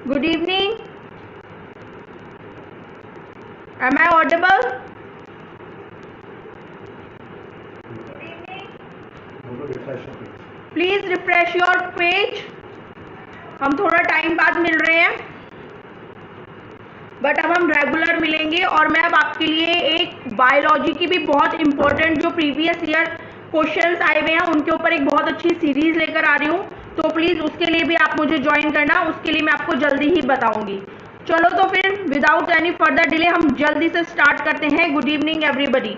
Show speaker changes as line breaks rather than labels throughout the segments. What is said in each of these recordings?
Good evening. Am I audible? Good evening. Please refresh your page. हम थोड़ा time बाद मिल रहे हैं, बट अब हम रेगुलर मिलेंगे। और मैं अब आपके लिए एक बायोलॉजी की भी बहुत इंपॉर्टेंट जो प्रीवियस ईयर क्वेश्चंस आए हुए हैं उनके ऊपर एक बहुत अच्छी सीरीज लेकर आ रही हूँ, तो प्लीज उसके लिए भी आप मुझे ज्वाइन करना। उसके लिए मैं आपको जल्दी ही बताऊंगी। चलो तो फिर विदाउट एनी फर्दर डिले हम जल्दी से स्टार्ट करते हैं। Good evening everybody.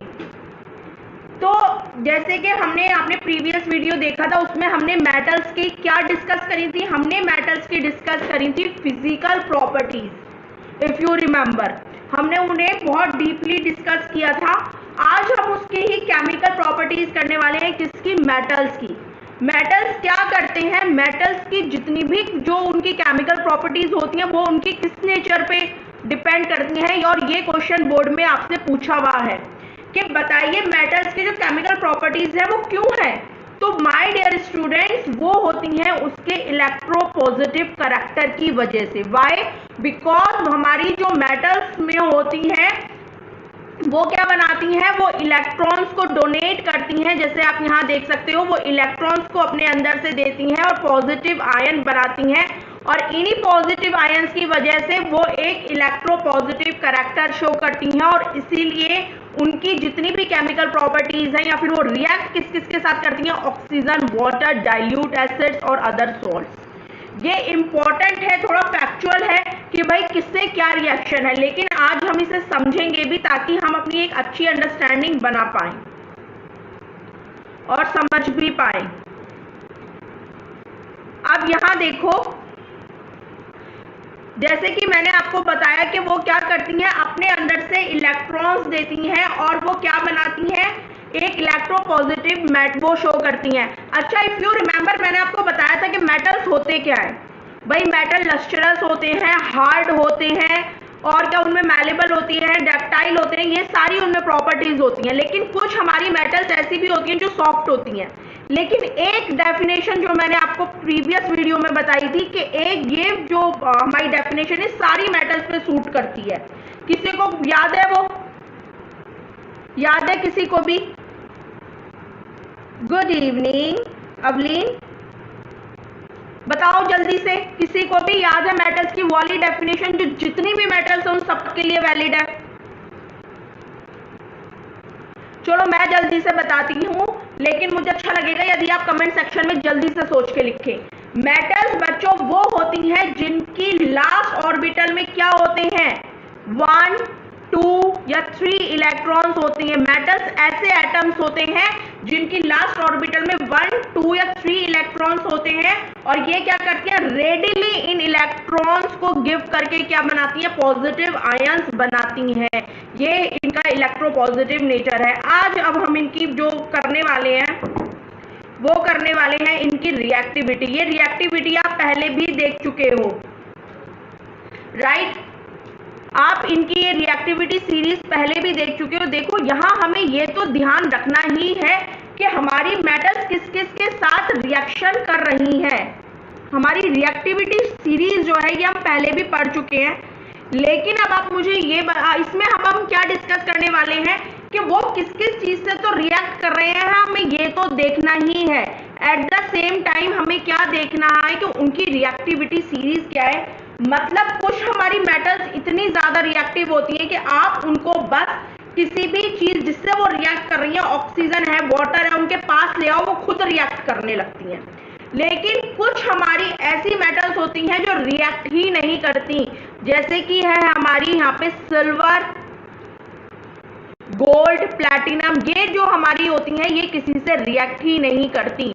तो जैसे कि हमने आपने प्रीवियस वीडियो देखा था, उसमें हमने मेटल्स की क्या डिस्कस करी थी? हमने मेटल्स की डिस्कस करी थी physical properties. If you remember, हमने उन्हें बहुत डीपली डिस्कस किया था। आज हम उसकी ही केमिकल प्रॉपर्टीज करने वाले हैं। किसकी? मेटल्स की। मेटल्स क्या करते हैं? मेटल्स की जितनी भी जो उनकी केमिकल प्रॉपर्टीज होती हैं वो उनकी किस नेचर पे डिपेंड करती हैं, और ये क्वेश्चन बोर्ड में आपसे पूछा हुआ है कि बताइए मेटल्स की जो केमिकल प्रॉपर्टीज है वो क्यों है। तो माय डियर स्टूडेंट्स, वो होती हैं उसके इलेक्ट्रोपॉजिटिव करैक्टर की वजह से। व्हाई? बिकॉज हमारी जो मेटल्स में होती हैं वो क्या बनाती हैं? वो इलेक्ट्रॉन्स को डोनेट करती हैं। जैसे आप यहाँ देख सकते हो, वो इलेक्ट्रॉन्स को अपने अंदर से देती हैं और पॉजिटिव आयन बनाती हैं, और इन्हीं पॉजिटिव आयंस की वजह से वो एक इलेक्ट्रोपॉजिटिव करैक्टर शो करती हैं, और इसीलिए उनकी जितनी भी केमिकल प्रॉपर्टीज हैं या फिर वो रिएक्ट किस किस के साथ करती हैं? ऑक्सीजन, वाटर, डाइल्यूट एसिड्स और अदर सॉल्ट्स। ये इंपॉर्टेंट है, थोड़ा फैक्चुअल है कि भाई किससे क्या रिएक्शन है, लेकिन आज हम इसे समझेंगे भी ताकि हम अपनी एक अच्छी अंडरस्टैंडिंग बना पाए और समझ भी पाए। अब यहां देखो, जैसे कि मैंने आपको बताया कि वो क्या करती हैं? अपने अंदर से इलेक्ट्रॉन्स देती हैं और वो क्या बनाती हैं? एक इलेक्ट्रोपॉजिटिव वो शो करती हैं। अच्छा, इफ यू रिमेंबर, मैंने आपको बताया था कि मेटल्स होते क्या है। भाई मेटल लस्ट्रस होते हैं, हार्ड होते हैं, और क्या उनमें मैलेबल होती है, डक्टाइल होते हैं, ये सारी उनमें प्रॉपर्टीज होती हैं। लेकिन कुछ हमारी मेटल्स ऐसी भी होती हैं जो सॉफ्ट होती हैं। लेकिन एक डेफिनेशन जो मैंने आपको प्रीवियस वीडियो में बताई थी कि एक ये जो हमारी डेफिनेशन है सारी मेटल्स पे सूट करती है। किसी को याद है? वो याद है किसी को भी? गुड इवनिंग अवलीन, बताओ जल्दी से, किसी को भी याद है मेटल्स की वाली डेफिनेशन जो जितनी भी मेटल्स हैं उन सबके लिए वैलिड है? चलो मैं जल्दी से बताती हूँ, लेकिन मुझे अच्छा लगेगा यदि आप कमेंट सेक्शन में जल्दी से सोच के लिखें। मेटल्स बच्चों वो होती हैं जिनकी लास्ट ऑर्बिटल में क्या होते हैं? 1, 2 या 3 इलेक्ट्रॉन्स होते हैं। मेटल्स ऐसे एटम्स होते हैं जिनकी लास्ट ऑर्बिटल में 1, 2 या 3 इलेक्ट्रॉन्स होते हैं, और ये क्या करती हैं? रेडिली इन इलेक्ट्रॉन्स को गिव करके क्या बनाती हैं? पॉजिटिव आयंस बनाती हैं। ये इनका इलेक्ट्रोपॉजिटिव नेचर है। आज अब हम इनकी जो करने वाले हैं वो करने वाले हैं इनकी रिएक्टिविटी। ये रिएक्टिविटी आप पहले भी देख चुके हो, राइट? आप इनकी ये रिएक्टिविटी सीरीज पहले भी देख चुके हो। देखो यहाँ हमें ये तो ध्यान रखना ही है कि हमारी मेटल्स किस किस के साथ रिएक्शन कर रही हैं। हमारी रिएक्टिविटी सीरीज जो है ये हम पहले भी पढ़ चुके हैं, लेकिन अब आप मुझे ये इसमें हम क्या डिस्कस करने वाले हैं कि वो किस किस चीज से तो रिएक्ट कर रहे हैं, हमें ये तो देखना ही है। एट द सेम टाइम हमें क्या देखना है कि उनकी रिएक्टिविटी सीरीज क्या है। मतलब कुछ हमारी मेटल्स इतनी ज्यादा रिएक्टिव होती है कि आप उनको बस किसी भी चीज जिससे वो रिएक्ट कर रही है, ऑक्सीजन है, वाटर है, उनके पास ले आओ, वो खुद रिएक्ट करने लगती हैं। लेकिन कुछ हमारी ऐसी मेटल्स होती हैं जो रिएक्ट ही नहीं करती, जैसे कि है हमारी यहाँ पे सिल्वर, गोल्ड, प्लैटिनम। ये जो हमारी होती हैं ये किसी से रिएक्ट ही नहीं करती,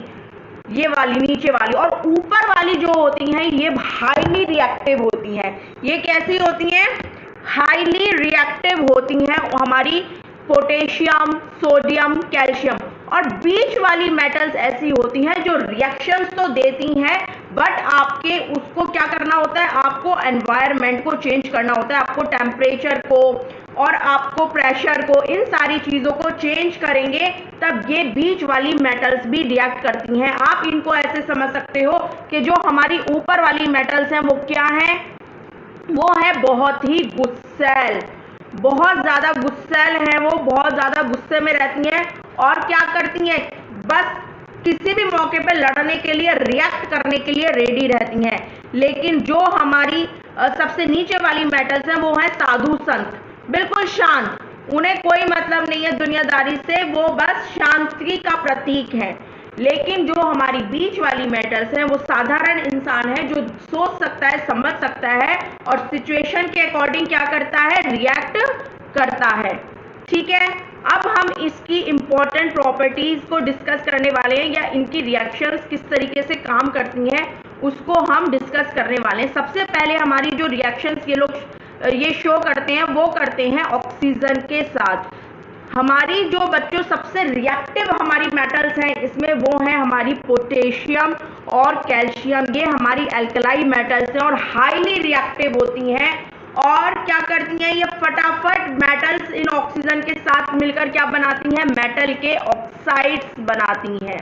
ये वाली नीचे वाली। और ऊपर वाली जो होती हैं ये हाईली रिएक्टिव होती हैं। ये कैसी होती हैं? हाईली रिएक्टिव होती हैं हमारी पोटेशियम, सोडियम, कैल्शियम। और बीच वाली मेटल्स ऐसी होती हैं जो रिएक्शंस तो देती हैं, बट आपके उसको क्या करना होता है? आपको एनवायरनमेंट को चेंज करना होता है, आपको टेम्परेचर को और आपको प्रेशर को, इन सारी चीजों को चेंज करेंगे तब ये बीच वाली मेटल्स भी रिएक्ट करती हैं। आप इनको ऐसे समझ सकते हो कि जो हमारी ऊपर वाली मेटल्स हैं वो क्या हैं? वो है बहुत ही गुस्सैल, बहुत ज़्यादा गुस्सैल है वो, बहुत ज़्यादा गुस्से में रहती हैं और क्या करती हैं, बस किसी भी मौके पे लड़ने के लिए, रिएक्ट करने के लिए रेडी रहती हैं। लेकिन जो हमारी सबसे नीचे वाली मेटल्स हैं वो है साधु संत, बिल्कुल शांत, उन्हें कोई मतलब नहीं है दुनियादारी से, वो बस शांति का प्रतीक है। लेकिन जो हमारी बीच वाली मेटल्स हैं वो साधारण इंसान है, जो सोच सकता है, समझ सकता है और सिचुएशन के अकॉर्डिंग क्या करता है, रिएक्ट करता है। ठीक है, अब हम इसकी इंपॉर्टेंट प्रॉपर्टीज को डिस्कस करने वाले हैं, या इनकी रिएक्शंस किस तरीके से काम करती हैं उसको हम डिस्कस करने वाले हैं। सबसे पहले हमारी जो रिएक्शंस ये लोग ये शो करते हैं वो करते हैं ऑक्सीजन के साथ। हमारी जो बच्चों सबसे रिएक्टिव हमारी मेटल्स हैं इसमें वो हैं हमारी पोटेशियम और कैल्शियम, ये हमारी एल्कलाई मेटल्स हैं और हाईली रिएक्टिव होती हैं। और क्या करती हैं, ये फटाफट मेटल्स इन ऑक्सीजन के साथ मिलकर क्या बनाती हैं, मेटल के ऑक्साइड्स बनाती हैं।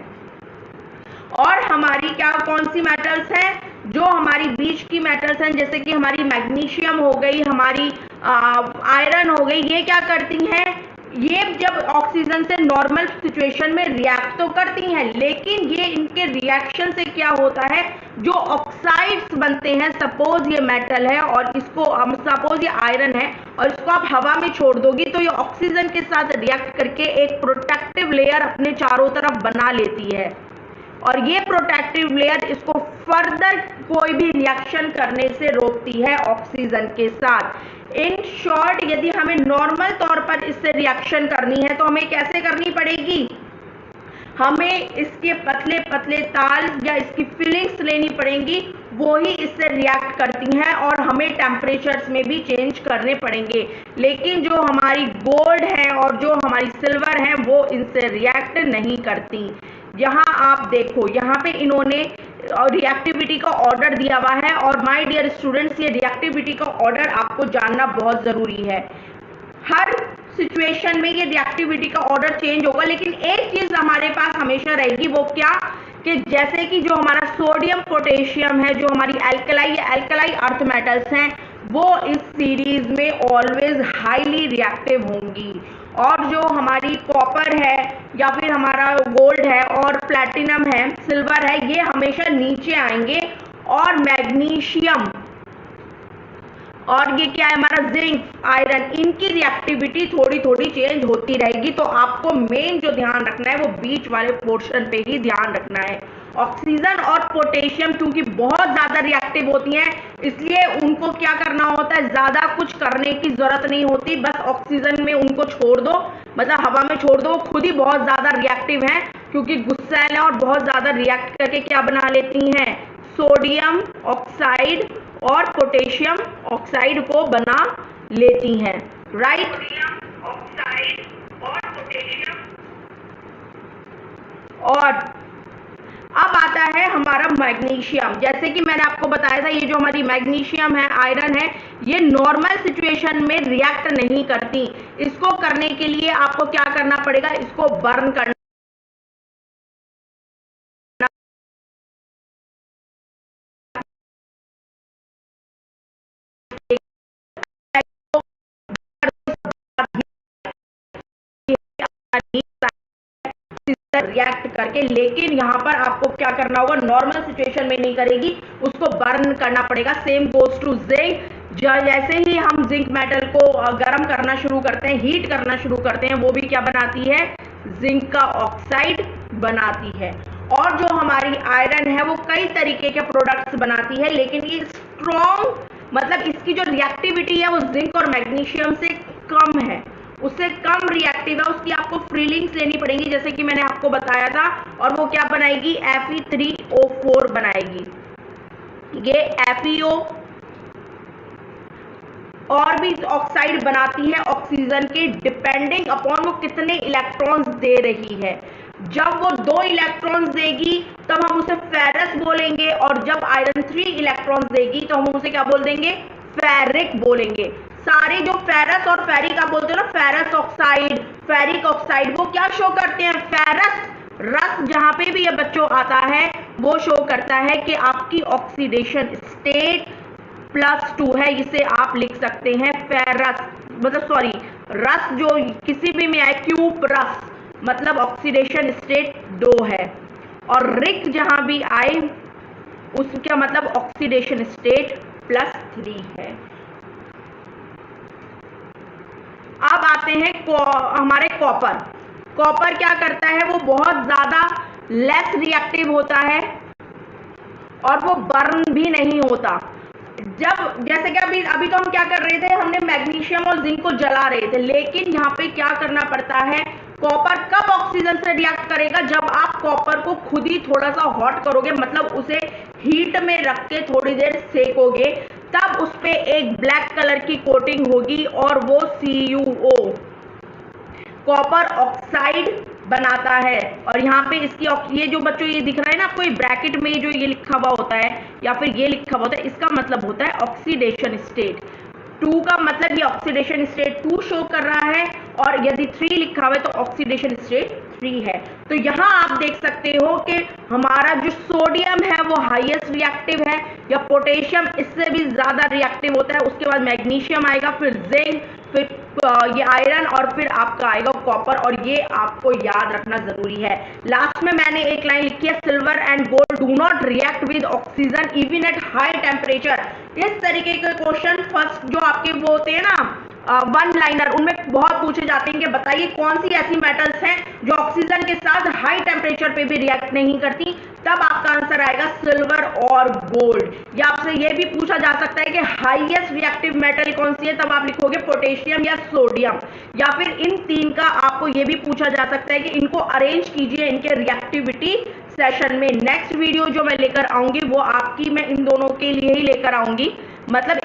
और हमारी क्या कौन सी मेटल्स हैं, जो हमारी बीच की मेटल्स हैं, जैसे कि हमारी मैग्नीशियम हो गई, हमारी आयरन हो गई, ये क्या करती हैं, ये जब ऑक्सीजन से नॉर्मल सिचुएशन में रिएक्ट तो करती हैं, लेकिन ये इनके रिएक्शन से क्या होता है, जो ऑक्साइड्स बनते हैं, सपोज ये मेटल है और इसको सपोज ये आयरन है और इसको आप हवा में छोड़ दोगी तो ये ऑक्सीजन के साथ रिएक्ट करके एक प्रोटेक्टिव लेयर अपने चारों तरफ बना लेती है और ये प्रोटेक्टिव लेयर इसको फर्दर कोई भी रिएक्शन करने से रोकती है ऑक्सीजन के साथ। इन शॉर्ट, यदि हमें नॉर्मल तौर पर इससे रिएक्शन करनी है तो हमें कैसे करनी पड़ेगी, हमें इसके पतले पतले ताल या इसकी फीलिंग्स लेनी पड़ेंगी, वो ही इससे रिएक्ट करती हैं और हमें टेम्परेचर्स में भी चेंज करने पड़ेंगे। लेकिन जो हमारी गोल्ड है और जो हमारी सिल्वर है वो इनसे रिएक्ट नहीं करती। यहाँ आप देखो, यहाँ पे इन्होंने रिएक्टिविटी का ऑर्डर दिया हुआ है और माय डियर स्टूडेंट्स, ये रिएक्टिविटी का ऑर्डर आपको जानना बहुत जरूरी है। हर सिचुएशन में ये रिएक्टिविटी का ऑर्डर चेंज होगा, लेकिन एक चीज हमारे पास हमेशा रहेगी, वो क्या, कि जैसे कि जो हमारा सोडियम पोटेशियम है, जो हमारी एल्कलाई अर्थ मेटल्स हैं, वो इस सीरीज में ऑलवेज हाईली रिएक्टिव होंगी। और जो हमारी कॉपर है या फिर हमारा गोल्ड है और प्लैटिनम है, सिल्वर है, ये हमेशा नीचे आएंगे। और मैग्नीशियम और ये क्या है हमारा जिंक, आयरन, इनकी रिएक्टिविटी थोड़ी थोड़ी चेंज होती रहेगी। तो आपको मेन जो ध्यान रखना है वो बीच वाले पोर्शन पे ही ध्यान रखना है। ऑक्सीजन और पोटेशियम क्योंकि बहुत ज्यादा रिएक्टिव होती हैं, इसलिए उनको क्या करना होता है, ज्यादा कुछ करने की जरूरत नहीं होती, बस ऑक्सीजन में उनको छोड़ दो, मतलब हवा में छोड़ दो, खुद ही बहुत ज्यादा रिएक्टिव हैं क्योंकि गुस्सैल है और बहुत ज्यादा रिएक्ट करके क्या बना लेती हैं, सोडियम ऑक्साइड और पोटेशियम ऑक्साइड को बना लेती हैं, राइट। सोडियम ऑक्साइड और पोटेशियम। और अब आता है हमारा मैग्नीशियम। जैसे कि मैंने आपको बताया था, ये जो हमारी मैग्नीशियम है, आयरन है, ये नॉर्मल सिचुएशन में रिएक्ट नहीं करती। इसको करने के लिए आपको क्या करना पड़ेगा, इसको बर्न करना रिएक्ट करके, लेकिन यहाँ पर आपको क्या करना होगा, नॉर्मल सिचुएशन में नहीं करेगी, उसको बर्न करना पड़ेगा। Same goes to zinc. जैसे ही हम जिंक मेटल को गर्म करना शुरू करते हैं, हीट करना शुरू करते हैं, वो भी क्या बनाती है, जिंक का ऑक्साइड बनाती है। और जो हमारी आयरन है वो कई तरीके के प्रोडक्ट्स बनाती है, लेकिन ये स्ट्रॉन्ग, मतलब इसकी जो रिएक्टिविटी है वो जिंक और मैग्नीशियम से कम है, उससे कम रिएक्टिव है, उसकी आपको फीलिंग्स लेनी पड़ेंगी, जैसे कि मैंने आपको बताया था। और वो क्या बनाएगी, Fe3O4 बनाएगी। ये FeO और भी ऑक्साइड बनाती है ऑक्सीजन के, डिपेंडिंग अपॉन वो कितने इलेक्ट्रॉन्स दे रही है। जब वो 2 इलेक्ट्रॉन्स देगी तब हम उसे फेरस बोलेंगे, और जब आयरन 3 इलेक्ट्रॉन्स देगी तो हम उसे क्या बोल देंगे, फेरिक बोलेंगे। सारे जो फेरस और फेरिक आप बोलते हो ना, फेरस ऑक्साइड, फेरिक ऑक्साइड, वो क्या शो करते हैं, फेरस रस जहां पे भी ये बच्चों आता है वो शो करता है कि आपकी ऑक्सीडेशन स्टेट +2 है, इसे आप लिख सकते हैं फेरस, मतलब सॉरी रस जो किसी भी में आए क्यूप्रस मतलब ऑक्सीडेशन स्टेट 2 है, और रिक जहां भी आए उसका मतलब ऑक्सीडेशन स्टेट +3 है। अब आते हैं हमारे कॉपर। कॉपर क्या करता है, वो बहुत ज्यादा लेस रिएक्टिव होता है और वो बर्न भी नहीं होता। जब जैसे कि अभी तो हम क्या कर रहे थे, हमने मैग्नीशियम और जिंक को जला रहे थे, लेकिन यहाँ पे क्या करना पड़ता है, कॉपर कब ऑक्सीजन से रिएक्ट करेगा, जब आप कॉपर को खुद ही थोड़ा सा हॉट करोगे, मतलब उसे हीट में रख के थोड़ी देर सेकोगे, तब उस पे एक ब्लैक कलर की कोटिंग होगी और वो CuO कॉपर ऑक्साइड बनाता है। और यहाँ पे इसकी ये जो बच्चों ये दिख रहा है ना आपको, ये ब्रैकेट में जो ये लिखा हुआ होता है या फिर ये लिखा हुआ होता है, इसका मतलब होता है ऑक्सीडेशन स्टेट 2 का मतलब ये ऑक्सीडेशन स्टेट 2 शो कर रहा है, और यदि 3 लिखा हुआ है तो ऑक्सीडेशन स्टेट 3 है। तो यहाँ आप देख सकते हो कि हमारा जो सोडियम है वो हाईएस्ट रिएक्टिव है, या पोटेशियम इससे भी ज्यादा रिएक्टिव होता है, उसके बाद मैग्नीशियम आएगा, फिर जिंक, फिर ये आयरन, और फिर आपका आएगा कॉपर, और ये आपको याद रखना जरूरी है। लास्ट में मैंने एक लाइन लिखी है, silver and gold do not react with oxygen even at high temperature. इस तरीके के क्वेश्चन फर्स्ट जो आपके वो होते हैं ना वन लाइनर, उनमें बहुत पूछे जाते हैं कि बताइए कौन सी ऐसी मेटल्स हैं जो ऑक्सीजन के साथ हाई टेम्परेचर पे भी रिएक्ट नहीं करती, तब आपका आंसर आएगा सिल्वर और गोल्ड। या आपसे ये भी पूछा जा सकता है कि हाईएस्ट रिएक्टिव मेटल कौन सी है, तब आप लिखोगे पोटेशियम या सोडियम, या फिर इन तीन का आपको ये भी पूछा जा सकता है कि इनको अरेंज कीजिए इनके रिएक्टिविटी सेशन में। नेक्स्ट वीडियो जो मैं लेकर आऊंगी वो आपकी मैं इन दोनों के लिए ही लेकर आऊंगी, मतलब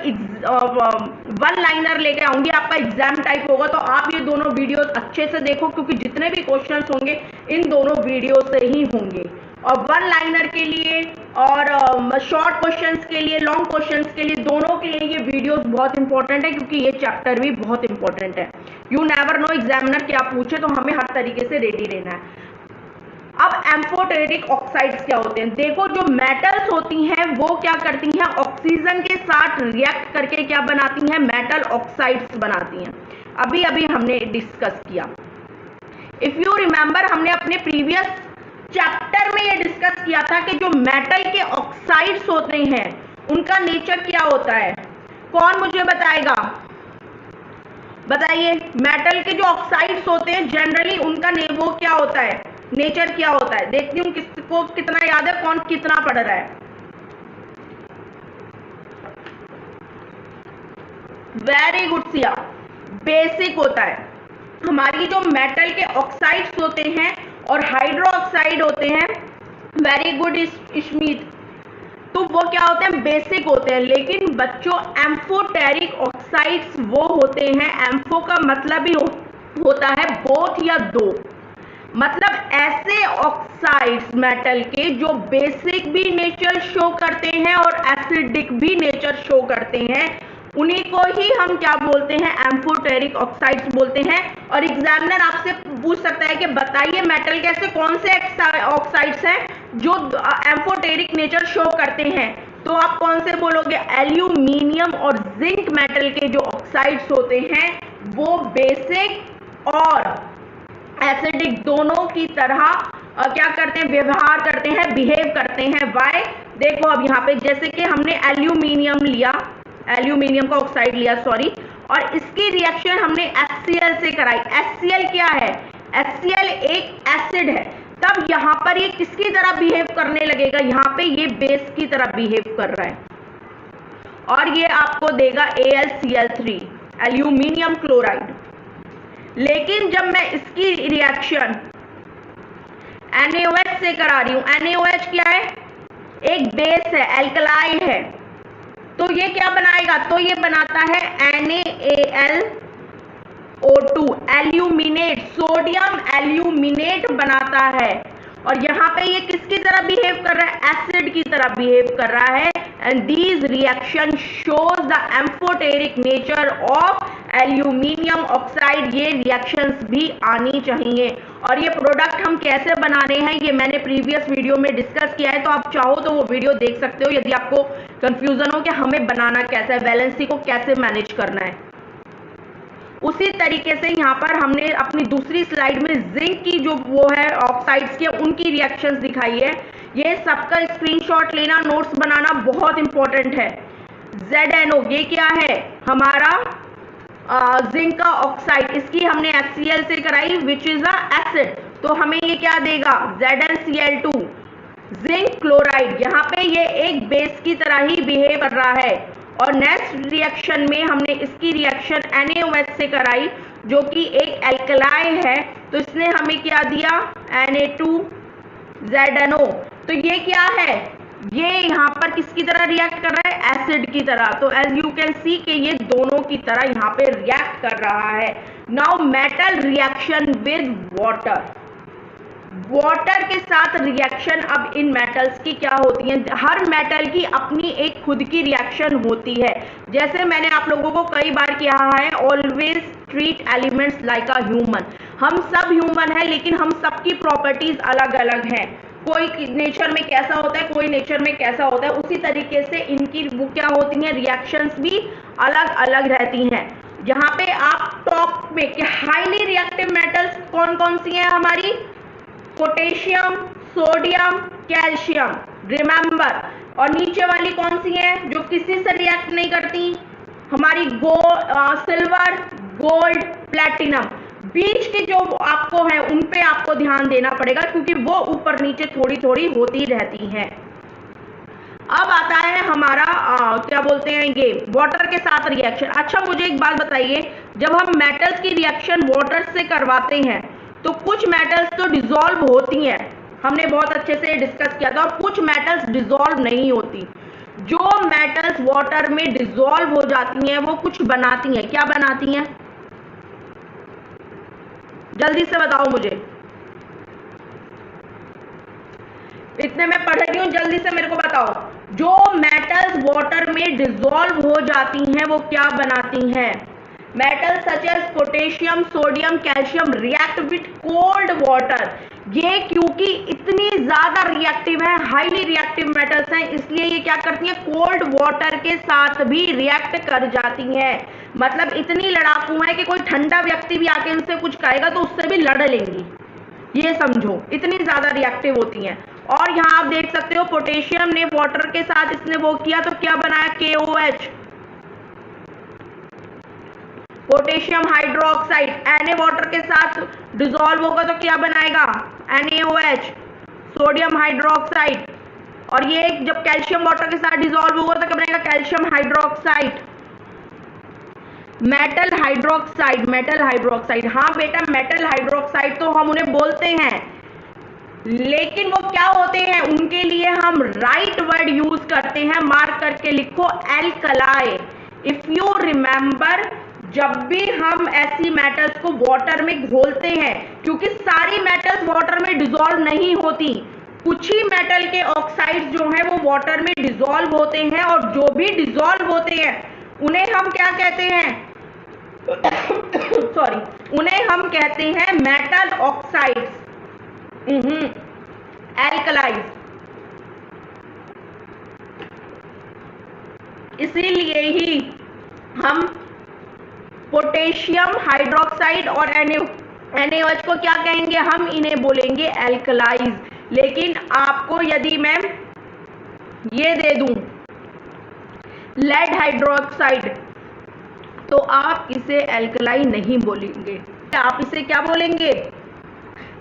वन लाइनर लेकर आऊंगी, आपका एग्जाम टाइप होगा, तो आप ये दोनों वीडियोस अच्छे से देखो, क्योंकि जितने भी क्वेश्चंस होंगे इन दोनों वीडियो से ही होंगे। और वन लाइनर के लिए और शॉर्ट क्वेश्चंस के लिए, लॉन्ग क्वेश्चंस के लिए, दोनों के लिए ये वीडियोस बहुत इंपॉर्टेंट है, क्योंकि ये चैप्टर भी बहुत इंपॉर्टेंट है। यू नेवर नो एग्जामिनर क्या पूछे, तो हमें हर तरीके से रेडी रहना है। अब एम्फोटेरिक ऑक्साइड्स क्या होते हैं, देखो जो मेटल्स होती हैं वो क्या करती हैं, ऑक्सीजन के साथ रिएक्ट करके क्या बनाती हैं, मेटल ऑक्साइड्स बनाती हैं। अभी अभी हमने डिस्कस किया, इफ यू रिमेंबर हमने अपने प्रीवियस चैप्टर में ये डिस्कस किया था कि जो मेटल के ऑक्साइड्स होते हैं उनका नेचर क्या होता है। कौन मुझे बताएगा, बताइए। मेटल के जो ऑक्साइड्स होते हैं जनरली उनका वो क्या होता है, नेचर क्या होता है। देखती हूँ किसको कितना याद है, कौन कितना पढ़ रहा है। वेरी गुड सिया, बेसिक होता है। हमारी जो मेटल के ऑक्साइड्स होते हैं और हाइड्रो ऑक्साइड होते हैं, वेरी गुड इश्मीत, तो वो क्या होते हैं, बेसिक होते हैं। लेकिन बच्चों एम्फोटेरिक ऑक्साइड्स वो होते हैं, एम्फो का मतलब ही होता है बोथ या दो, मतलब ऐसे ऑक्साइड्स मेटल के जो बेसिक भी नेचर शो करते हैं और एसिडिक भी नेचर शो करते हैं, उन्हीं को ही हम क्या बोलते हैं, एम्फोटेरिक ऑक्साइड्स बोलते हैं। और एग्जामिनर आपसे पूछ सकता है कि बताइए मेटल के ऐसे कौन से ऑक्साइड्स हैं जो एम्फोटेरिक नेचर शो करते हैं, तो आप कौन से बोलोगे, एल्यूमिनियम और जिंक मेटल के जो ऑक्साइड्स होते हैं वो बेसिक और एसिडिक दोनों की तरह क्या करते हैं, व्यवहार करते हैं, बिहेव करते हैं। वाई, देखो अब यहाँ पे जैसे कि हमने एल्यूमिनियम लिया, एल्यूमिनियम का ऑक्साइड लिया सॉरी, और इसकी रिएक्शन हमने HCl से कराई। HCl क्या है, HCl एक एसिड है, तब यहाँ पर ये किसकी तरह बिहेव करने लगेगा, यहाँ पे ये बेस की तरह बिहेव कर रहा है, और ये आपको देगा AlCl3 एल्यूमिनियम क्लोराइड। लेकिन जब मैं इसकी रिएक्शन NaOH से करा रही हूं, NaOH क्या है, एक बेस है, एल्कलाई है, तो ये क्या बनाएगा, तो ये बनाता है NaAlO2 एल्यूमिनेट, सोडियम एल्यूमिनेट बनाता है। और यहाँ पे ये किसकी तरह बिहेव कर रहा है, एसिड की तरह बिहेव कर रहा है। And these reaction shows the amphoteric nature of aluminium oxide, ये रिएक्शंस भी आनी चाहिए। और ये प्रोडक्ट हम कैसे बना रहे हैं ये मैंने प्रीवियस वीडियो में डिस्कस किया है, तो आप चाहो तो वो वीडियो देख सकते हो यदि आपको कंफ्यूजन हो कि हमें बनाना कैसा है, वैलेंसी को कैसे मैनेज करना है। उसी तरीके से यहाँ पर हमने अपनी दूसरी स्लाइड में जिंक की जो वो है ऑक्साइड्स के उनकी रिएक्शंस दिखाई है। ये सबका स्क्रीनशॉट लेना, नोट्स बनाना बहुत इंपॉर्टेंट है। ZnO ये क्या है, हमारा जिंक का ऑक्साइड, इसकी हमने HCl से कराई विच इज अ एसिड, तो हमें ये क्या देगा ZnCl2 जिंक क्लोराइड। यहाँ पे ये एक बेस की तरह ही बिहेव कर रहा है। और नेक्स्ट रिएक्शन में हमने इसकी रिएक्शन NaOH से कराई जो कि एक एल्कलाई है, तो इसने हमें क्या दिया Na2ZnO। तो ये क्या है, ये यहाँ पर किसकी तरह रिएक्ट कर रहा है, एसिड की तरह। तो एज यू कैन सी कि ये दोनों की तरह यहाँ पे रिएक्ट कर रहा है। Now metal reaction with water, water के साथ रिएक्शन अब इन मेटल्स की क्या होती है, हर मेटल की अपनी एक खुद की रिएक्शन होती है। जैसे मैंने आप लोगों को कई बार कहा है, always treat elements like a human. हम सब ह्यूमन है लेकिन हम सबकी प्रॉपर्टीज अलग अलग हैं, कोई नेचर में कैसा होता है, कोई नेचर में कैसा होता है, उसी तरीके से इनकी वो क्या होती हैं, रिएक्शंस भी अलग अलग रहती हैं। यहाँ पे आप टॉप में कि हाईली रिएक्टिव मेटल्स कौन कौन सी हैं हमारी, पोटेशियम, सोडियम, कैल्शियम, रिमेंबर। और नीचे वाली कौन सी है जो किसी से रिएक्ट नहीं करती, हमारी सिल्वर, गोल्ड, प्लेटिनम। बीच की जो आपको है उन पे आपको ध्यान देना पड़ेगा क्योंकि वो ऊपर नीचे थोड़ी थोड़ी होती रहती हैं। अब आता है हमारा क्या बोलते हैं ये वाटर के साथ रिएक्शन। अच्छा मुझे एक बात बताइए, जब हम मेटल्स की रिएक्शन वाटर से करवाते हैं तो कुछ मेटल्स तो डिसॉल्व होती हैं, हमने बहुत अच्छे से डिस्कस किया था, और कुछ मेटल्स डिसॉल्व नहीं होती। जो मेटल्स वाटर में डिसॉल्व हो जाती हैं वो कुछ बनाती हैं, क्या बनाती हैं, जल्दी से बताओ मुझे, इतने में पढ़ रही हूं, जल्दी से मेरे को बताओ। जो मेटल्स वाटर में डिसॉल्व हो जाती हैं वो क्या बनाती हैं, metals such as potassium, sodium, calcium react with cold water. ये क्योंकि इतनी ज्यादा रिएक्टिव है, हाईली रिएक्टिव मेटल्स हैं, इसलिए ये क्या करती हैं, कोल्ड वाटर के साथ भी रिएक्ट कर जाती हैं। मतलब इतनी लड़ाकू है कि कोई ठंडा व्यक्ति भी आके इनसे कुछ कहेगा तो उससे भी लड़ लेंगी, ये समझो, इतनी ज्यादा रिएक्टिव होती हैं। और यहाँ आप देख सकते हो पोटेशियम ने वाटर के साथ इसने वो किया तो क्या बनाया, KOH, potassium hydroxide. Na water के साथ डिसॉल्व होगा तो क्या बनाएगा, NaOH, सोडियम हाइड्रोक्साइड। और ये जब कैल्शियम वाटर के साथ डिसॉल्व होगा तो क्या बनेगा, calcium hydroxide, metal hydroxide, metal hydroxide. हाँ बेटा मेटल हाइड्रोक्साइड तो हम उन्हें बोलते हैं, लेकिन वो क्या होते हैं, उनके लिए हम राइट वर्ड यूज करते हैं, मार्क करके लिखो एल्कलाई। इफ यू रिमेंबर, जब भी हम ऐसी मेटल्स को वाटर में घोलते हैं, क्योंकि सारी मेटल्स वाटर में डिसॉल्व नहीं होती, कुछ ही मेटल के ऑक्साइड्स जो हैं वो वाटर में डिसॉल्व होते हैं, और जो भी डिसॉल्व होते हैं उन्हें हम क्या कहते हैं सॉरी, उन्हें हम कहते हैं मेटल ऑक्साइड्स, एल्कलाइज। इसीलिए ही हम पोटेशियम हाइड्रोक्साइड और NaOH को क्या कहेंगे, हम इन्हें बोलेंगे एल्कलाइज। लेकिन आपको यदि मैं ये दे दूं लेड हाइड्रोक्साइड तो आप इसे एल्कलाई नहीं बोलेंगे, आप इसे क्या बोलेंगे,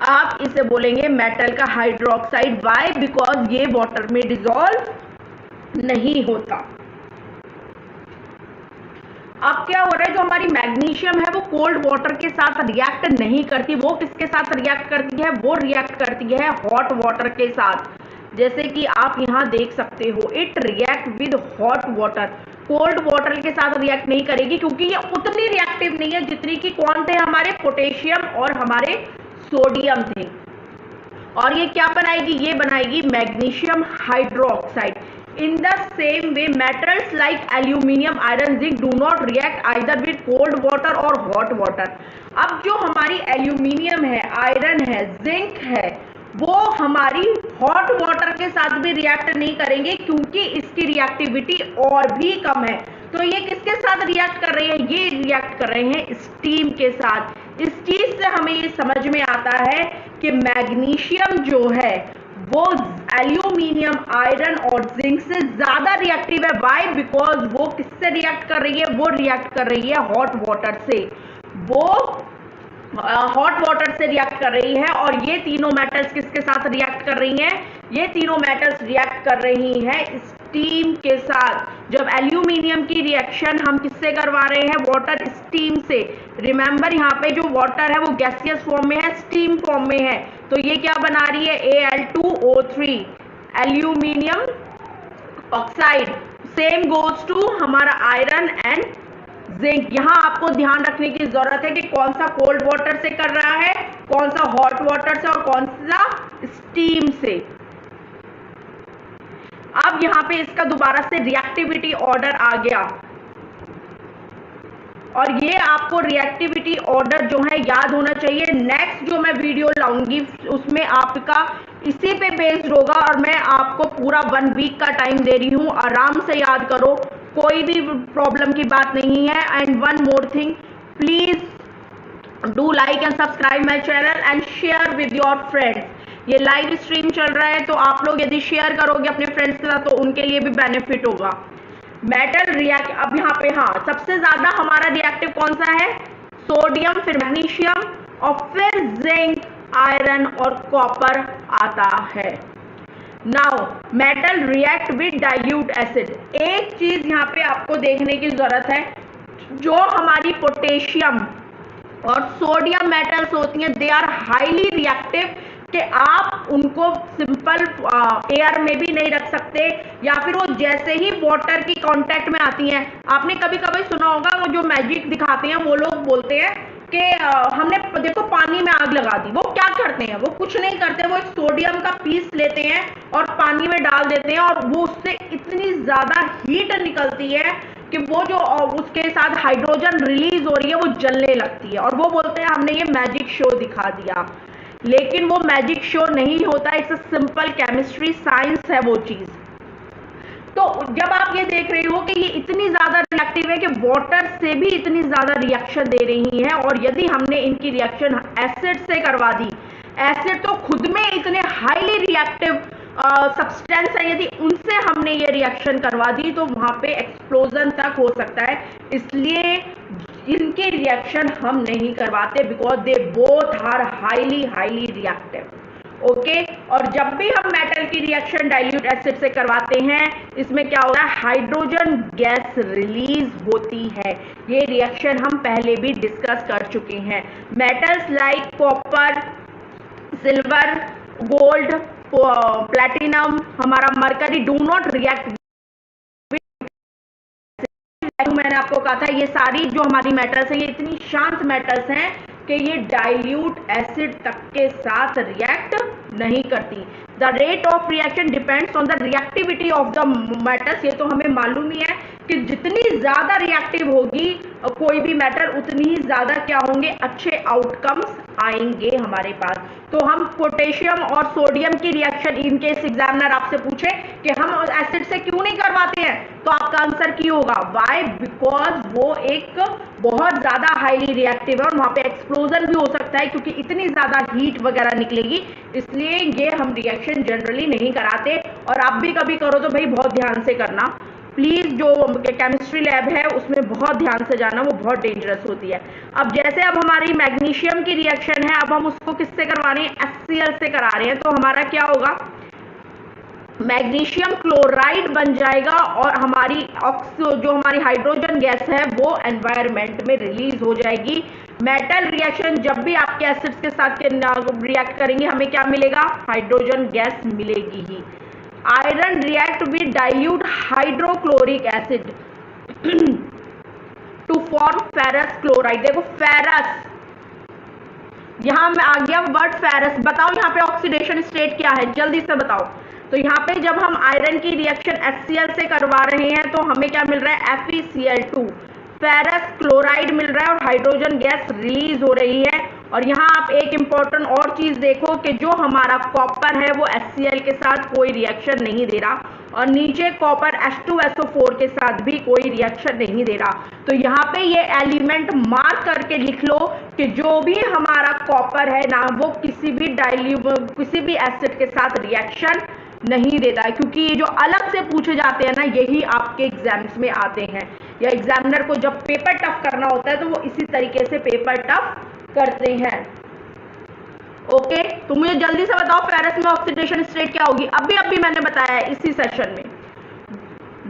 आप इसे बोलेंगे मेटल का हाइड्रोक्साइड। वाई, बिकॉज ये वाटर में डिसॉल्व नहीं होता। अब क्या हो रहा है, जो हमारी मैग्नीशियम है वो कोल्ड वाटर के साथ रिएक्ट नहीं करती, वो किसके साथ रिएक्ट करती है, वो रिएक्ट करती है हॉट वाटर के साथ। जैसे कि आप यहाँ देख सकते हो, it react with hot water, cold water के साथ रिएक्ट नहीं करेगी क्योंकि ये उतनी रिएक्टिव नहीं है जितनी कि कौन थे, हमारे पोटेशियम और हमारे सोडियम थे। और ये क्या बनाएगी, ये बनाएगी magnesium hydroxide. In the same way, metals like aluminium, iron, zinc do not react either with cold water or hot water. अब जो हमारी एल्यूमिनियम है, आयरन है, जिंक है, वो हमारी हॉट वाटर के साथ भी रिएक्ट नहीं करेंगे क्योंकि इसकी रिएक्टिविटी और भी कम है। तो ये किसके साथ रिएक्ट कर रही है? ये रिएक्ट कर रहे हैं स्टीम के साथ। इस चीज से हमें ये समझ में आता है कि मैग्नीशियम जो है वो एल्यूमिनियम, आयरन और जिंक से ज्यादा रिएक्टिव है। व्हाई? बिकॉज वो किससे रिएक्ट कर रही है? वो रिएक्ट कर रही है हॉट वाटर से। वो हॉट वाटर से रिएक्ट कर रही है। और ये तीनों मेटल्स किसके साथ रिएक्ट कर रही हैं? ये तीनों मेटल्स रिएक्ट कर रही हैं स्टीम के साथ। जब एल्यूमिनियम की रिएक्शन हम किससे करवा रहे हैं? वाटर स्टीम से। रिमेंबर, यहाँ पे जो वाटर है वो गैसियस फॉर्म में है, स्टीम फॉर्म में है। तो ये क्या बना रही है? Al2O3, aluminium oxide. Same goes to हमारा आयरन एंड जिंक। यहां आपको ध्यान रखने की जरूरत है कि कौन सा कोल्ड वाटर से कर रहा है, कौन सा हॉट वाटर से और कौन सा स्टीम से। अब यहां पे इसका दोबारा से रिएक्टिविटी ऑर्डर आ गया और ये आपको रिएक्टिविटी ऑर्डर जो है याद होना चाहिए। नेक्स्ट जो मैं वीडियो लाऊंगी उसमें आपका इसी पे बेस्ड होगा और मैं आपको पूरा 1 वीक का टाइम दे रही हूं। आराम से याद करो, कोई भी प्रॉब्लम की बात नहीं है। And one more thing, please do like and subscribe my channel and share with your friends. ये लाइव स्ट्रीम चल रहा है तो आप लोग यदि शेयर करोगे अपने फ्रेंड्स के साथ तो उनके लिए भी बेनिफिट होगा। मेटल रिएक्ट, अब यहाँ पे हाँ सबसे ज्यादा हमारा रिएक्टिव कौन सा है? सोडियम, फिर मैग्नीशियम और फिर जिंक, आयरन और कॉपर आता है। Now metal react with dilute acid. एक चीज यहाँ पे आपको देखने की जरूरत है, जो हमारी पोटेशियम और सोडियम मेटल्स होती हैं दे आर हाईली रिएक्टिव कि आप उनको सिंपल एयर में भी नहीं रख सकते या फिर वो जैसे ही वाटर की कांटेक्ट में आती हैं। आपने कभी कभी सुना होगा वो जो मैजिक दिखाते हैं वो लोग बोलते हैं कि हमने देखो पानी में आग लगा दी। वो क्या करते हैं? वो कुछ नहीं करते, वो एक सोडियम का पीस लेते हैं और पानी में डाल देते हैं और वो उससे इतनी ज्यादा हीट निकलती है कि वो जो उसके साथ हाइड्रोजन रिलीज हो रही है वो जलने लगती है और वो बोलते हैं हमने ये मैजिक शो दिखा दिया। लेकिन वो मैजिक शो नहीं होता, इट्स सिंपल केमिस्ट्री, साइंस है वो चीज। तो जब आप ये देख रहे हो कि ये इतनी ज्यादा रिएक्टिव है कि वाटर से भी इतनी ज्यादा रिएक्शन दे रही है और यदि हमने इनकी रिएक्शन एसिड से करवा दी, एसिड तो खुद में इतने हाईली रिएक्टिव सब्सटेंस है, यदि उनसे हमने ये रिएक्शन करवा दी तो वहां पे एक्सप्लोजन तक हो सकता है। इसलिए इनके रिएक्शन हम नहीं करवाते because they both are highly reactive. Okay, और जब भी हम मेटल की रिएक्शन डाइल्यूट एसिड से करवाते हैं इसमें क्या होता है? हाइड्रोजन गैस रिलीज होती है। ये रिएक्शन हम पहले भी डिस्कस कर चुके हैं। Metals like copper, silver, gold, platinum, हमारा मरकरी डू नॉट रिएक्ट। मैंने आपको कहा था ये सारी जो हमारी मेटल्स हैं ये इतनी शांत मेटल्स हैं कि ये डाइल्यूट एसिड तक के साथ रिएक्ट नहीं करती। The rate of reaction depends on the reactivity of the metals. ये तो हमें मालूम ही है कि जितनी ज्यादा रिएक्टिव होगी कोई भी मेटल उतनी ही ज्यादा क्या होंगे? अच्छे आउटकम्स आएंगे हमारे पास। तो हम पोटेशियम और सोडियम की रिएक्शन इनकेस एग्जामिनर आपसे पूछे कि हम एसिड से क्यों नहीं करवाते हैं तो आपका आंसर क्यों होगा? वाई? बिकॉज वो एक बहुत ज्यादा हाईली रिएक्टिव है और वहां पे एक्सप्लोजन भी हो सकता है क्योंकि इतनी ज्यादा हीट वगैरह निकलेगी, इसलिए ये हम रिएक्शन जनरली नहीं कराते। और आप भी कभी करो तो भाई बहुत ध्यान से करना प्लीज। जो केमिस्ट्री लैब है उसमें बहुत ध्यान से जाना, वो बहुत डेंजरस होती है। अब जैसे अब हमारी मैग्नीशियम की रिएक्शन है, अब हम उसको किससे करवा रहे हैं? HCl से करा रहे हैं। तो हमारा क्या होगा? मैग्नीशियम क्लोराइड बन जाएगा और हमारी जो हमारी हाइड्रोजन गैस है वो एनवायरमेंट में रिलीज हो जाएगी। मेटल रिएक्शन जब भी आपके एसिड्स के साथ रिएक्ट करेंगे हमें क्या मिलेगा? हाइड्रोजन गैस मिलेगी ही। Iron react with dilute hydrochloric acid to form ferrous chloride. देखो फेरस, यहां में आ गया वर्ड फेरस। बताओ यहाँ पे ऑक्सीडेशन स्टेट क्या है? जल्दी से बताओ। तो यहाँ पे जब हम आयरन की रिएक्शन HCl से करवा रहे हैं तो हमें क्या मिल रहा है, FeCl2, फेरस क्लोराइड मिल रहा है और हाइड्रोजन गैस रिलीज हो रही है। और यहाँ आप एक इम्पॉर्टेंट और चीज देखो कि जो हमारा कॉपर है वो HCl के साथ कोई रिएक्शन नहीं दे रहा और नीचे कॉपर H2SO4 के साथ भी कोई रिएक्शन नहीं दे रहा। तो यहाँ पे ये एलिमेंट मार्क करके लिख लो कि जो भी हमारा कॉपर है ना वो किसी भी एसिड के साथ रिएक्शन नहीं देता है, क्योंकि ये जो अलग से पूछे जाते हैं ना यही आपके एग्जाम्स में आते हैं, या एग्जामिनर को जब पेपर टफ करना होता है तो वो इसी तरीके से पेपर टफ करते हैं। ओके, तो मुझे जल्दी से बताओ फेरस में ऑक्सीडेशन स्टेट क्या होगी। अभी मैंने बताया है इसी सेशन में,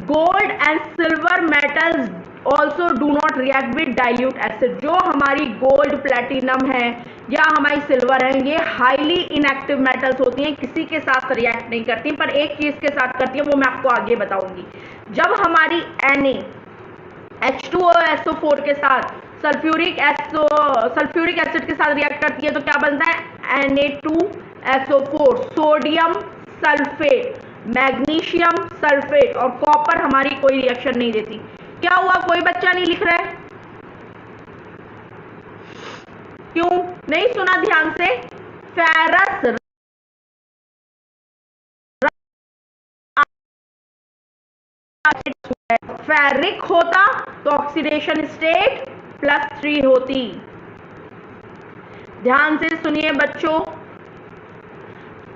gold and silver metals also do not react with dilute acid. जो हमारी गोल्ड, प्लेटिनम है या हमारी सिल्वर है, ये हाईली इनएक्टिव मेटल्स होती हैं, किसी के साथ रिएक्ट नहीं करती, पर एक चीज के साथ करती है, वो मैं आपको आगे बताऊंगी। जब हमारी H2SO4 के साथ सल्फ्यूरिक एसिड के साथ रिएक्ट करती है तो क्या बनता है, Na2SO4, sodium sulphate, magnesium sulphate, और कॉपर हमारी कोई रिएक्शन नहीं देती। क्या हुआ, कोई बच्चा नहीं लिख रहा है, क्यों नहीं सुना ध्यान से? फेरस फेरिक होता तो ऑक्सीडेशन स्टेट +3 होती। ध्यान से सुनिए बच्चों,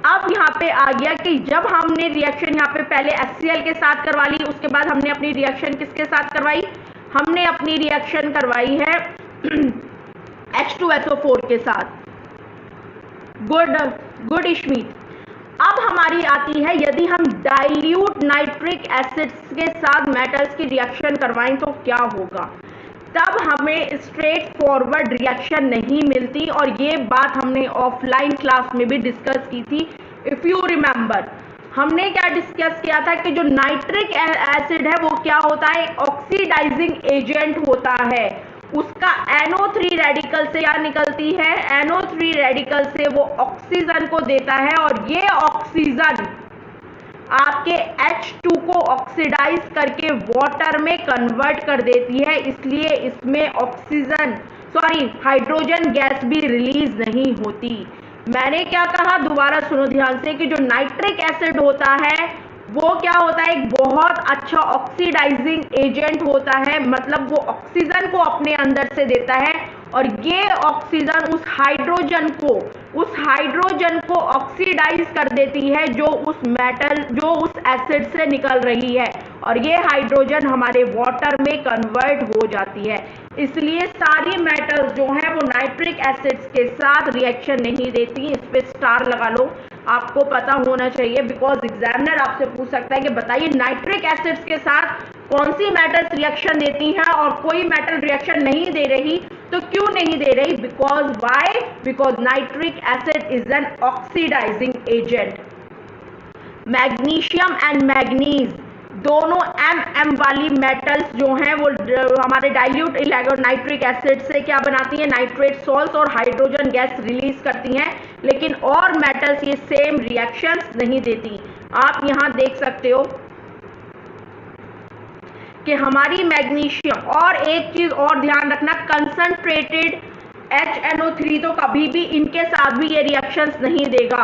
अब यहाँ पे आ गया कि जब हमने रिएक्शन यहाँ पे पहले HCl के साथ करवा ली, उसके बाद हमने अपनी रिएक्शन किसके साथ करवाई, हमने अपनी रिएक्शन करवाई है H2SO4 के साथ। गुड इश्मीत। अब हमारी आती है, यदि हम डाइल्यूट नाइट्रिक एसिड्स के साथ मेटल्स की रिएक्शन करवाएं तो क्या होगा। तब हमें स्ट्रेट फॉरवर्ड रिएक्शन नहीं मिलती, और ये बात हमने ऑफलाइन क्लास में भी डिस्कस की थी। इफ यू रिमेंबर, हमने क्या डिस्कस किया था कि जो नाइट्रिक एसिड है वो क्या होता है, ऑक्सीडाइजिंग एजेंट होता है। उसका NO3 रेडिकल से क्या निकलती है, NO3 रेडिकल से वो ऑक्सीजन को देता है, और ये ऑक्सीजन आपके H2 को ऑक्सीडाइज करके वाटर में कन्वर्ट कर देती है, इसलिए इसमें हाइड्रोजन गैस भी रिलीज नहीं होती। मैंने क्या कहा, दोबारा सुनो ध्यान से, कि जो नाइट्रिक एसिड होता है वो क्या होता है, एक बहुत अच्छा ऑक्सीडाइजिंग एजेंट होता है, मतलब वो ऑक्सीजन को अपने अंदर से देता है, और ये ऑक्सीजन उस हाइड्रोजन को ऑक्सीडाइज कर देती है जो उस एसिड से निकल रही है, और ये हाइड्रोजन हमारे वाटर में कन्वर्ट हो जाती है। इसलिए सारी मेटल्स जो हैं वो नाइट्रिक एसिड्स के साथ रिएक्शन नहीं देती। इस पे स्टार लगा लो, आपको पता होना चाहिए, बिकॉज एग्जामिनर आपसे पूछ सकता है कि बताइए नाइट्रिक एसिड्स के साथ कौन सी मेटल्स रिएक्शन देती हैं और कोई मेटल रिएक्शन नहीं दे रही, तो क्यों नहीं दे रही, because nitric acid is an oxidizing agent. Magnesium and manganese दोनों MM वाली मेटल्स जो हैं वो हमारे डाइल्यूट नाइट्रिक एसिड से क्या बनाती हैं, नाइट्रेट सॉल्ट्स और हाइड्रोजन गैस रिलीज करती हैं, लेकिन और मेटल्स ये सेम रिएक्शंस नहीं देती। आप यहां देख सकते हो कि हमारी मैग्नीशियम, और एक चीज और ध्यान रखना, कंसंट्रेटेड HNO3 तो कभी भी इनके साथ भी ये रिएक्शंस नहीं देगा,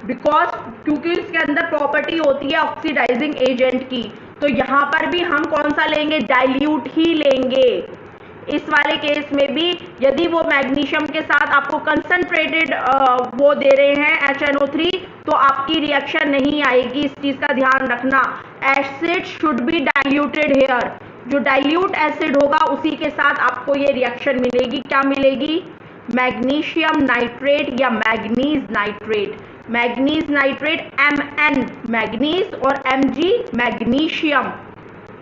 क्योंकि इसके अंदर प्रॉपर्टी होती है ऑक्सीडाइजिंग एजेंट की। तो यहाँ पर भी हम कौन सा लेंगे, डाइल्यूट ही लेंगे। इस वाले केस में भी यदि वो मैग्नीशियम के साथ आपको कंसंट्रेटेड वो दे रहे हैं HNO3 तो आपकी रिएक्शन नहीं आएगी, इस चीज का ध्यान रखना। Acid should be diluted here, जो डाइल्यूट एसिड होगा उसी के साथ आपको ये रिएक्शन मिलेगी। क्या मिलेगी, मैग्नीशियम नाइट्रेट या manganese nitrate. Manganese nitrate Mn manganese और Mg मैग्नीशियम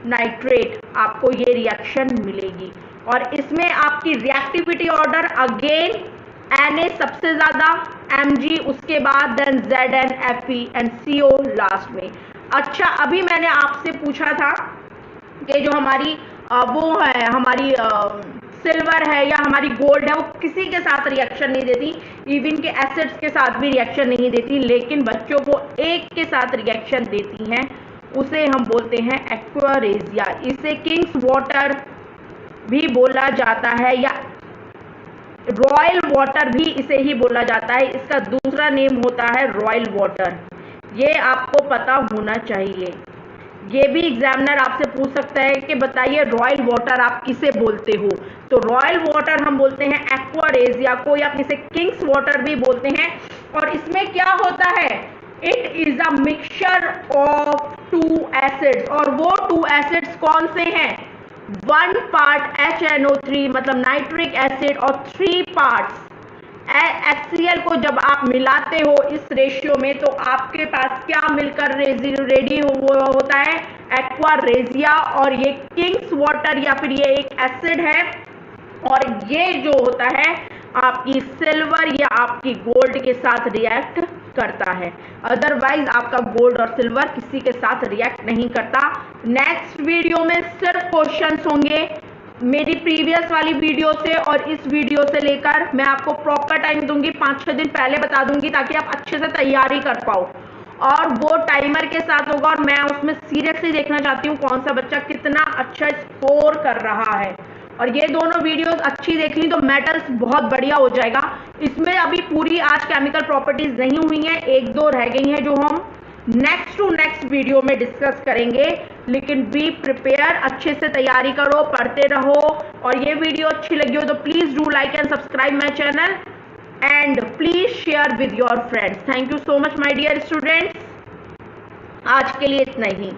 नाइट्रेट, आपको ये रिएक्शन मिलेगी। और इसमें आपकी रिएक्टिविटी ऑर्डर अगेन Na सबसे ज्यादा, Mg उसके बाद, then Zn, Fe and CO last में। अच्छा, अभी मैंने आपसे पूछा था कि जो हमारी वो है हमारी सिल्वर है या हमारी गोल्ड है वो किसी के साथ रिएक्शन नहीं देती, इवन के एसिड्स के साथ भी रिएक्शन नहीं देती, लेकिन बच्चों को एक के साथ रिएक्शन देती हैं, उसे हम बोलते हैं एक्वारेजिया। इसे किंग्स वाटर भी बोला जाता है या रॉयल वाटर भी इसे ही बोला जाता है। इसका दूसरा नेम होता है रॉयल वाटर, ये आपको पता होना चाहिए। ये भी एग्जामिनर आपसे पूछ सकता है कि बताइए रॉयल वाटर आप किसे बोलते हो, तो रॉयल वाटर हम बोलते हैं एक्वारेजिया को, या किसे किंग्स वाटर भी बोलते हैं। और इसमें क्या होता है, it is a mixture of 2 acids, और वो 2 एसिड्स कौन से हैं, 1 पार्ट HNO3 मतलब नाइट्रिक एसिड और 3 पार्ट्स HCl को जब आप मिलाते हो इस रेशियो में, तो आपके पास क्या मिलकर रेडी होता है, एक्वारेजिया। और ये किंग्स वाटर या फिर ये एक एसिड है, और ये जो होता है आपकी सिल्वर या आपकी गोल्ड के साथ रिएक्ट करता है, अदरवाइज आपका गोल्ड और सिल्वर किसी के साथ रिएक्ट नहीं करता। नेक्स्ट वीडियो में सिर्फ क्वेश्चंस होंगे मेरी प्रीवियस वाली वीडियो से और इस वीडियो से लेकर, मैं आपको प्रॉपर टाइम दूंगी, 5-6 दिन पहले बता दूंगी ताकि आप अच्छे से तैयारी कर पाओ, और वो टाइमर के साथ होगा, और मैं उसमें सीरियसली देखना चाहती हूँ कौन सा बच्चा कितना अच्छा स्कोर कर रहा है। और ये दोनों वीडियोस अच्छी देख ली तो मेटल्स बहुत बढ़िया हो जाएगा। इसमें अभी पूरी आज केमिकल प्रॉपर्टीज नहीं हुई हैं, 1-2 रह गई हैं जो हम नेक्स्ट टू नेक्स्ट वीडियो में डिस्कस करेंगे। लेकिन बी प्रिपेयर, अच्छे से तैयारी करो, पढ़ते रहो। और ये वीडियो अच्छी लगी हो तो please do like and subscribe my channel, and please share with your friends. Thank you so much my dear students, आज के लिए इतना ही।